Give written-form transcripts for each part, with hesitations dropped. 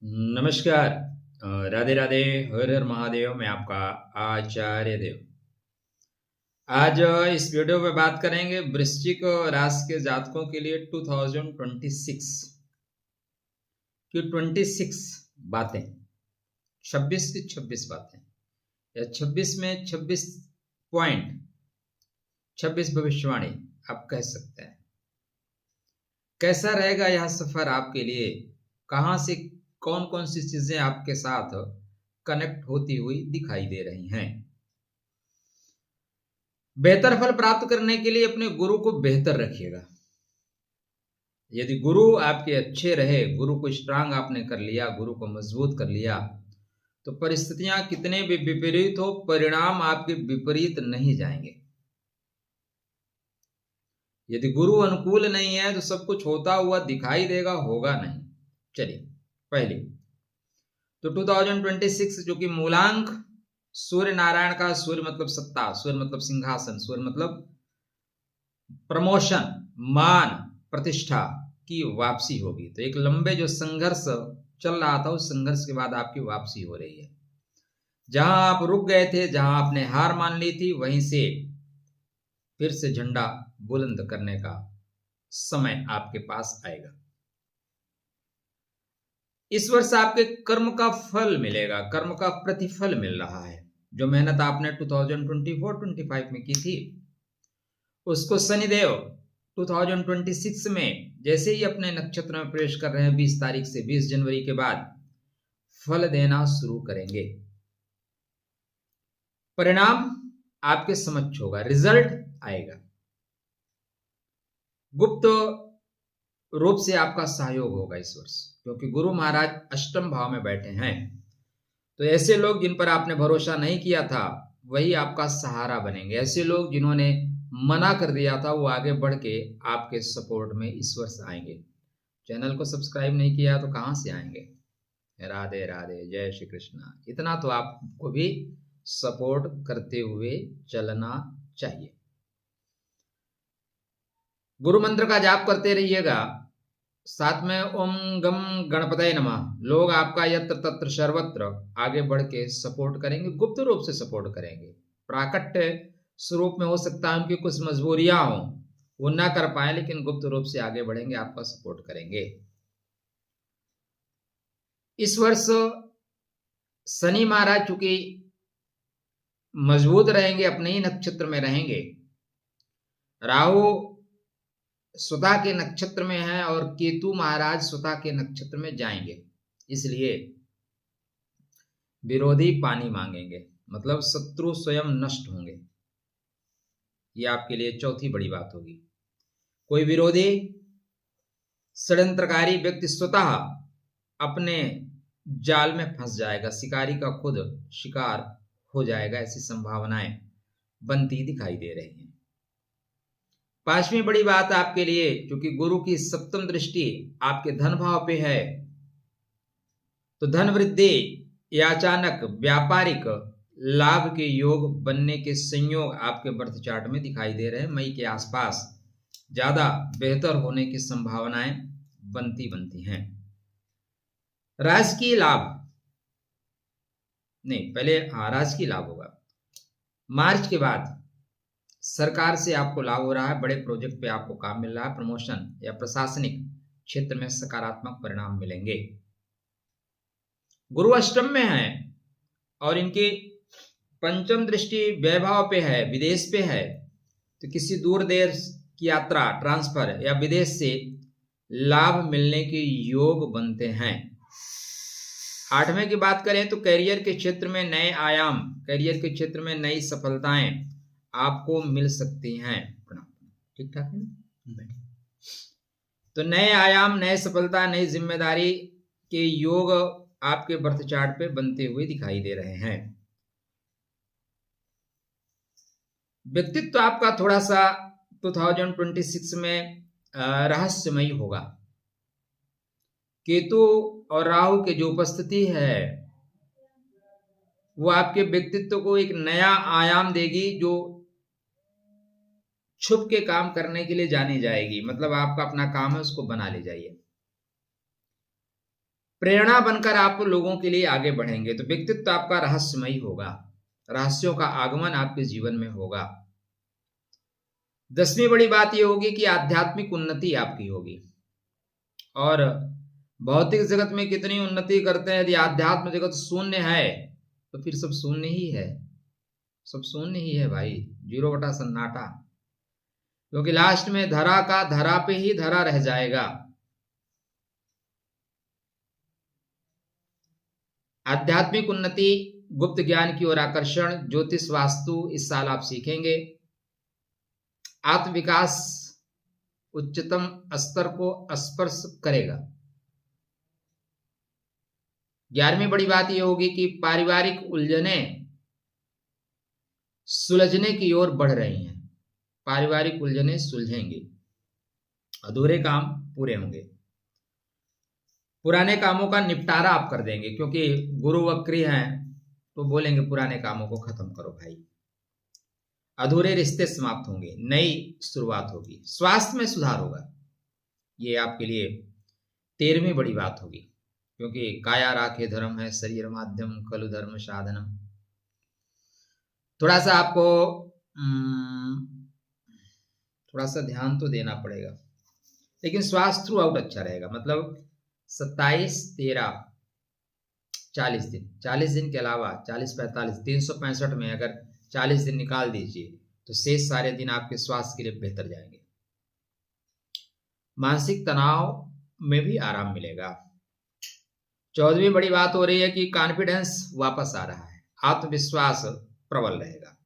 नमस्कार। राधे राधे। हर हर महादेव। मैं आपका आचार्य देव। आज इस वीडियो में बात करेंगे वृश्चिक राशि के जातकों के लिए 2026 की 26 बातें, 26 की 26 बातें या 26 में 26 पॉइंट, 26 भविष्यवाणी आप कह सकते हैं। कैसा रहेगा यह सफर आपके लिए, कहां से कौन कौन सी चीजें आपके साथ कनेक्ट होती हुई दिखाई दे रही हैं। बेहतर फल प्राप्त करने के लिए अपने गुरु को बेहतर रखिएगा। यदि गुरु आपके अच्छे रहे, गुरु को स्ट्रांग आपने कर लिया, गुरु को मजबूत कर लिया, तो परिस्थितियां कितने भी विपरीत हो, परिणाम आपके विपरीत नहीं जाएंगे। यदि गुरु अनुकूल नहीं है तो सब कुछ होता हुआ दिखाई देगा, होगा नहीं। चलिए, पहले तो 2026 जो कि मूलांक सूर्य नारायण का, सूर्य मतलब सत्ता, सूर्य मतलब सिंहासन, सूर्य मतलब प्रमोशन, मान, प्रतिष्ठा की वापसी होगी। तो एक लंबे जो संघर्ष चल रहा था, उस संघर्ष के बाद आपकी वापसी हो रही है। जहां आप रुक गए थे, जहां आपने हार मान ली थी, वहीं से फिर से झंडा बुलंद करने का समय आपके पास आएगा। इस वर्ष आपके कर्म का फल मिलेगा, कर्म का प्रतिफल मिल रहा है। जो मेहनत आपने 2024-25 में की थी, उसको शनिदेव 2026 में जैसे ही अपने नक्षत्र में प्रवेश कर रहे हैं, 20 तारीख से 20 जनवरी के बाद फल देना शुरू करेंगे। परिणाम आपके समक्ष होगा, रिजल्ट आएगा। गुप्त रूप से आपका सहयोग होगा इस वर्ष, क्योंकि गुरु महाराज अष्टम भाव में बैठे हैं। तो ऐसे लोग जिन पर आपने भरोसा नहीं किया था, वही आपका सहारा बनेंगे। ऐसे लोग जिन्होंने मना कर दिया था, वो आगे बढ़ के आपके सपोर्ट में इस वर्ष आएंगे। चैनल को सब्सक्राइब नहीं किया तो कहां से आएंगे। राधे राधे, जय श्री कृष्णा। इतना तो आपको भी सपोर्ट करते हुए चलना चाहिए। गुरु मंत्र का जाप करते रहिएगा, साथ में ओम गम गणपतये नमः। लोग आपका यत्र तत्र सर्वत्र आगे बढ़ के सपोर्ट करेंगे, गुप्त रूप से सपोर्ट करेंगे। प्राकट्य स्वरूप में हो सकता है उनकी कुछ मजबूरियां हो, वो ना कर पाए, लेकिन गुप्त रूप से आगे बढ़ेंगे, आपका सपोर्ट करेंगे। इस वर्ष शनि महाराज चूंकि मजबूत रहेंगे, अपने ही नक्षत्र में रहेंगे। राहु स्वतः के नक्षत्र में है और केतु महाराज स्वतः के नक्षत्र में जाएंगे, इसलिए विरोधी पानी मांगेंगे, मतलब शत्रु स्वयं नष्ट होंगे। ये आपके लिए चौथी बड़ी बात होगी। कोई विरोधी षड्यंत्रकारी व्यक्ति स्वतः अपने जाल में फंस जाएगा, शिकारी का खुद शिकार हो जाएगा, ऐसी संभावनाएं बनती दिखाई दे रही हैं। पांचवी बड़ी बात आपके लिए, क्योंकि गुरु की सप्तम दृष्टि आपके धन भाव पे है, तो धन वृद्धि या अचानक व्यापारिक लाभ के योग बनने के संयोग आपके बर्थ चार्ट में दिखाई दे रहे हैं। मई के आसपास ज्यादा बेहतर होने की संभावनाएं बनती हैं। राजकीय लाभ नहीं, पहले राजकीय लाभ होगा। मार्च के बाद सरकार से आपको लाभ हो रहा है, बड़े प्रोजेक्ट पे आपको काम मिल रहा है, प्रमोशन या प्रशासनिक क्षेत्र में सकारात्मक परिणाम मिलेंगे। गुरु अष्टम में है और इनकी पंचम दृष्टि वैभव पे है, विदेश पे है, तो किसी दूर देश की यात्रा, ट्रांसफर या विदेश से लाभ मिलने के योग बनते हैं। आठवें की बात करें तो करियर के क्षेत्र में नए आयाम, करियर के क्षेत्र में नई सफलताएं आपको मिल सकती हैं। ठीक ठाक है ना? तो नए आयाम, नए सफलता, नई जिम्मेदारी के योग आपके बर्थ चार्ट पे बनते हुए दिखाई दे रहे हैं। व्यक्तित्व आपका थोड़ा सा 2026 में रहस्यमयी होगा। केतु और राहु के जो उपस्थिति है, वो आपके व्यक्तित्व को एक नया आयाम देगी, जो छुप के काम करने के लिए जानी जाएगी। मतलब आपका अपना काम है, उसको बना ले जाइए। प्रेरणा बनकर आप लोगों के लिए आगे बढ़ेंगे। तो व्यक्तित्व आपका रहस्यमयी होगा, रहस्यों का आगमन आपके जीवन में होगा। 10वीं बड़ी बात यह होगी कि आध्यात्मिक उन्नति आपकी होगी। और भौतिक जगत में कितनी उन्नति करते हैं, यदि आध्यात्म जगत शून्य है तो फिर सब शून्य ही है, सब शून्य ही है भाई, 0 बटा सन्नाटा। क्योंकि लास्ट में धरा का धरा पे ही धरा रह जाएगा। आध्यात्मिक उन्नति, गुप्त ज्ञान की ओर आकर्षण, ज्योतिष वास्तु इस साल आप सीखेंगे। आत्मविकास उच्चतम स्तर को स्पर्श करेगा। 11वीं बड़ी बात यह होगी कि पारिवारिक उलझने सुलझने की ओर बढ़ रही हैं। पारिवारिक उलझने सुलझेंगी, अधूरे काम पूरे होंगे, पुराने कामों का निपटारा आप कर देंगे। क्योंकि गुरु वक्री हैं तो बोलेंगे पुराने कामों को खत्म करो भाई। अधूरे रिश्ते समाप्त होंगे, नई शुरुआत होगी, स्वास्थ्य में सुधार होगा। ये आपके लिए 13वीं बड़ी बात होगी। क्योंकि काया राखे धर्म है, शरीर माध्यम खलु धर्म साधनम। थोड़ा सा आपको थोड़ा सा ध्यान तो देना पड़ेगा, लेकिन स्वास्थ्य थ्रू आउट अच्छा रहेगा। मतलब 27, 13, 40 दिन, 40 दिन के अलावा 40, 45, 365 में अगर 40 दिन निकाल दीजिए तो शेष सारे दिन आपके स्वास्थ्य के लिए बेहतर जाएंगे। मानसिक तनाव में भी आराम मिलेगा। 14वीं बड़ी बात हो रही है कि कॉन्फिडेंस वापस आ रहा है, आत्मविश्वास प्रबल रहेगा,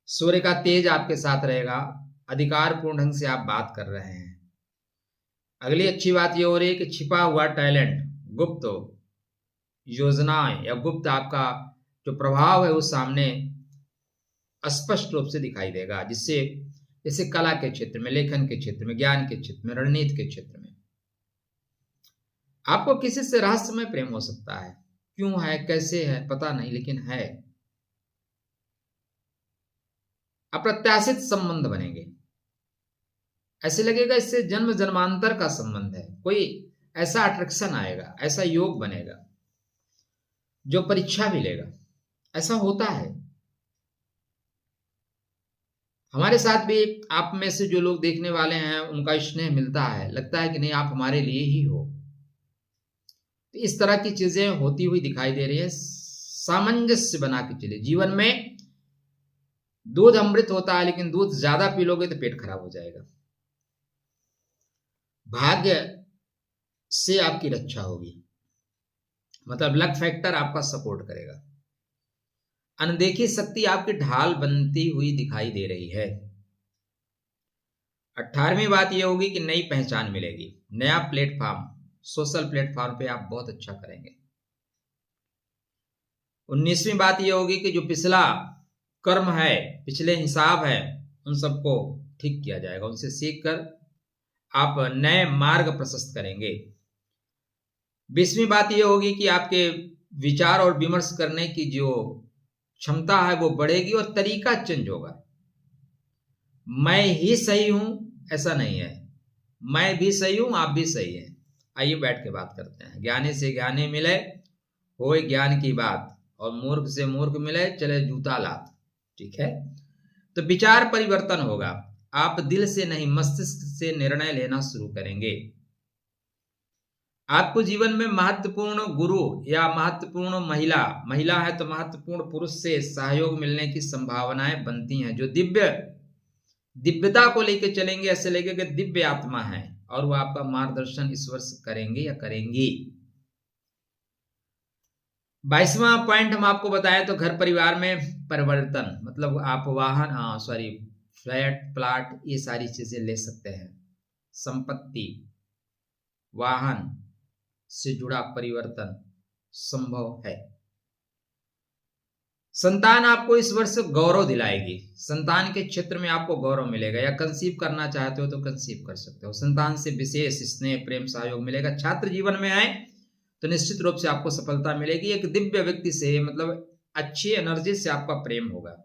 सूर्य का तेज आपके साथ रहेगा, अधिकारपूर्ण ढंग से आप बात कर रहे हैं। अगली अच्छी बात यह हो रही है कि छिपा हुआ टैलेंट, गुप्त योजनाएं या गुप्त आपका जो प्रभाव है वो सामने स्पष्ट रूप से दिखाई देगा। जिससे जैसे कला के क्षेत्र में, लेखन के क्षेत्र में, ज्ञान के क्षेत्र में, रणनीति के क्षेत्र में आपको किसी से रहस्यमय प्रेम हो सकता है। क्यों है, कैसे है पता नहीं, लेकिन है। अप्रत्याशित संबंध बनेंगे, ऐसे लगेगा इससे जन्म जन्मांतर का संबंध है। कोई ऐसा अट्रैक्शन आएगा, ऐसा योग बनेगा जो परीक्षा भी लेगा। ऐसा होता है हमारे साथ भी। आप में से जो लोग देखने वाले हैं उनका स्नेह मिलता है, लगता है कि नहीं आप हमारे लिए ही हो। तो इस तरह की चीजें होती हुई दिखाई दे रही है। सामंजस्य बना के चले। जीवन में दूध अमृत होता है, लेकिन दूध ज्यादा पी लोगे तो पेट खराब हो जाएगा। भाग्य से आपकी रक्षा होगी, मतलब लक फैक्टर आपका सपोर्ट करेगा। अनदेखी शक्ति आपकी ढाल बनती हुई दिखाई दे रही है। 18वीं बात यह होगी कि नई पहचान मिलेगी, नया प्लेटफॉर्म, सोशल प्लेटफॉर्म पे आप बहुत अच्छा करेंगे। 19वीं बात यह होगी कि जो पिछला कर्म है, पिछले हिसाब है, उन सबको ठीक किया जाएगा। उनसे सीख कर आप नए मार्ग प्रशस्त करेंगे। 20वीं बात यह होगी कि आपके विचार और विमर्श करने की जो क्षमता है वो बढ़ेगी और तरीका चेंज होगा। मैं ही सही हूं ऐसा नहीं है, मैं भी सही हूं, आप भी सही हैं। आइए बैठ के बात करते हैं। ज्ञानी से ज्ञानी मिले होए ज्ञान की बात, और मूर्ख से मूर्ख मिले चले जूता लात। ठीक है, तो विचार परिवर्तन होगा। आप दिल से नहीं मस्तिष्क से निर्णय लेना शुरू करेंगे। आपको जीवन में महत्वपूर्ण गुरु या महत्वपूर्ण महिला है तो महत्वपूर्ण पुरुष से सहयोग मिलने की संभावनाएं बनती हैं, जो दिव्यता को लेकर चलेंगे। ऐसे लगेगा कि दिव्य आत्मा है और वो आपका मार्गदर्शन इस वर्ष करेंगे या करेंगी। 22वां पॉइंट हम आपको बताएं तो घर परिवार में परिवर्तन, मतलब आप वाहन फ्लैट प्लाट ये सारी चीजें ले सकते हैं। संपत्ति वाहन से जुड़ा परिवर्तन संभव है। संतान आपको इस वर्ष गौरव दिलाएगी। संतान के क्षेत्र में आपको गौरव मिलेगा, या कंसीव करना चाहते हो तो कंसीव कर सकते हो। संतान से विशेष स्नेह प्रेम सहयोग मिलेगा। छात्र जीवन में आए तो निश्चित रूप से आपको सफलता मिलेगी। एक दिव्य व्यक्ति से, मतलब अच्छी एनर्जी से आपका प्रेम होगा।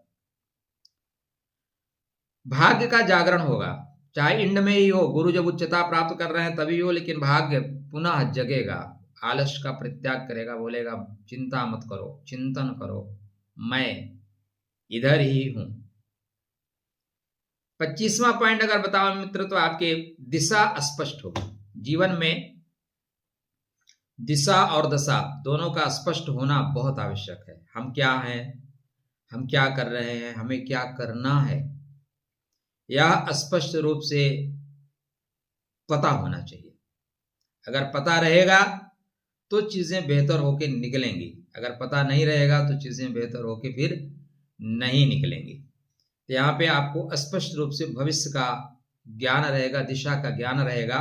भाग्य का जागरण होगा, चाहे इंड में ही हो, गुरु जब उच्चता प्राप्त कर रहे हैं तभी हो, लेकिन भाग्य पुनः जगेगा। आलस का परित्याग करेगा, बोलेगा चिंता मत करो, चिंतन करो, मैं इधर ही हूं। 25वां पॉइंट अगर बताओ मित्र तो आपके दिशा स्पष्ट होगी। जीवन में दिशा और दशा दोनों का स्पष्ट होना बहुत आवश्यक है। हम क्या हैं, हम क्या कर रहे हैं, हमें क्या करना है, यह स्पष्ट रूप से पता होना चाहिए। अगर पता रहेगा तो चीजें बेहतर होके निकलेंगी, अगर पता नहीं रहेगा तो चीजें बेहतर होके फिर नहीं निकलेंगी। तो यहाँ पे आपको स्पष्ट रूप से भविष्य का ज्ञान रहेगा, दिशा का ज्ञान रहेगा,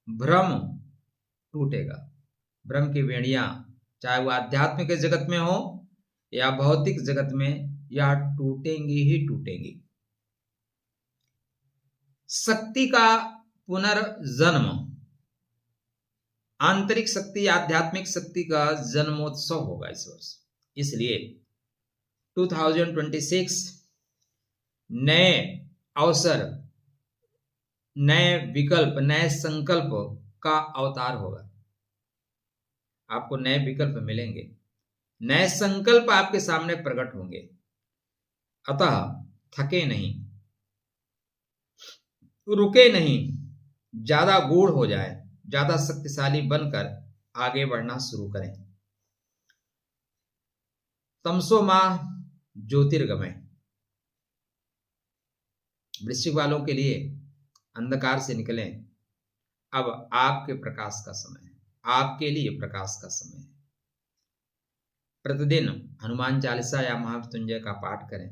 भ्रम टूटेगा। भ्रम की बेड़ियां चाहे वो आध्यात्मिक जगत में हो या भौतिक जगत में, यह टूटेंगी ही टूटेंगी। शक्ति का पुनर्जन्म, आंतरिक शक्ति, आध्यात्मिक शक्ति का जन्मोत्सव होगा इस वर्ष। इसलिए 2026 नए अवसर, नए विकल्प, नए संकल्प का अवतार होगा। आपको नए विकल्प मिलेंगे, नए संकल्प आपके सामने प्रकट होंगे। अतः थके नहीं, रुके नहीं, ज्यादा गूढ़ हो जाए, ज्यादा शक्तिशाली बनकर आगे बढ़ना शुरू करें। तमसो माह ज्योतिर्गमय, वृश्चिक वालों के लिए अंधकार से निकलें। अब आपके प्रकाश का समय है, आपके लिए प्रकाश का समय है। प्रतिदिन हनुमान चालीसा या महामृत्युंजय का पाठ करें।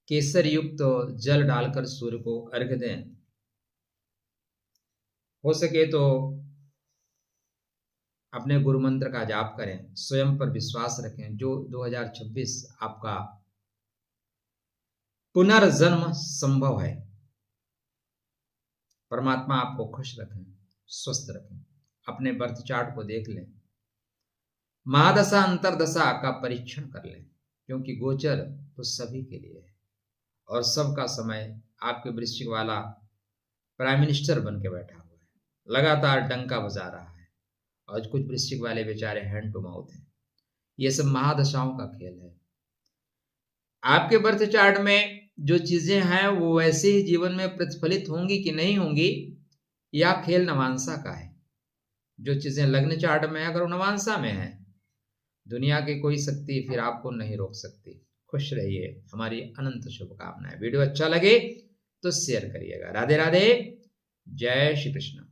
केसर युक्त जल डालकर सूर्य को अर्घ्य दें। हो सके तो अपने गुरु मंत्र का जाप करें, स्वयं पर विश्वास रखें। जो 2026 आपका पुनर्जन्म संभव है। परमात्मा आपको खुश रखें, स्वस्थ रखें। अपने बर्थ चार्ट को देख लें, महादशा अंतरदशा का परीक्षण कर लें, क्योंकि गोचर तो सभी के लिए है और सबका समय आपके वृश्चिक वाला प्राइम मिनिस्टर बन के बैठा हुआ है, लगातार डंका बजा रहा है और कुछ वृश्चिक वाले बेचारे हैंड टू माउथ हैं। ये सब महादशाओं का खेल है। आपके बर्थ चार्ट में जो चीजें हैं वो वैसे ही जीवन में प्रतिफलित होंगी कि नहीं होंगी, या खेल नवांसा का है। जो चीजें लग्न चार्ट में है, अगर वो नवांसा में है, दुनिया की कोई शक्ति फिर आपको नहीं रोक सकती। खुश रहिए, हमारी अनंत शुभकामनाएं। वीडियो अच्छा लगे तो शेयर करिएगा। राधे राधे, जय श्री कृष्ण।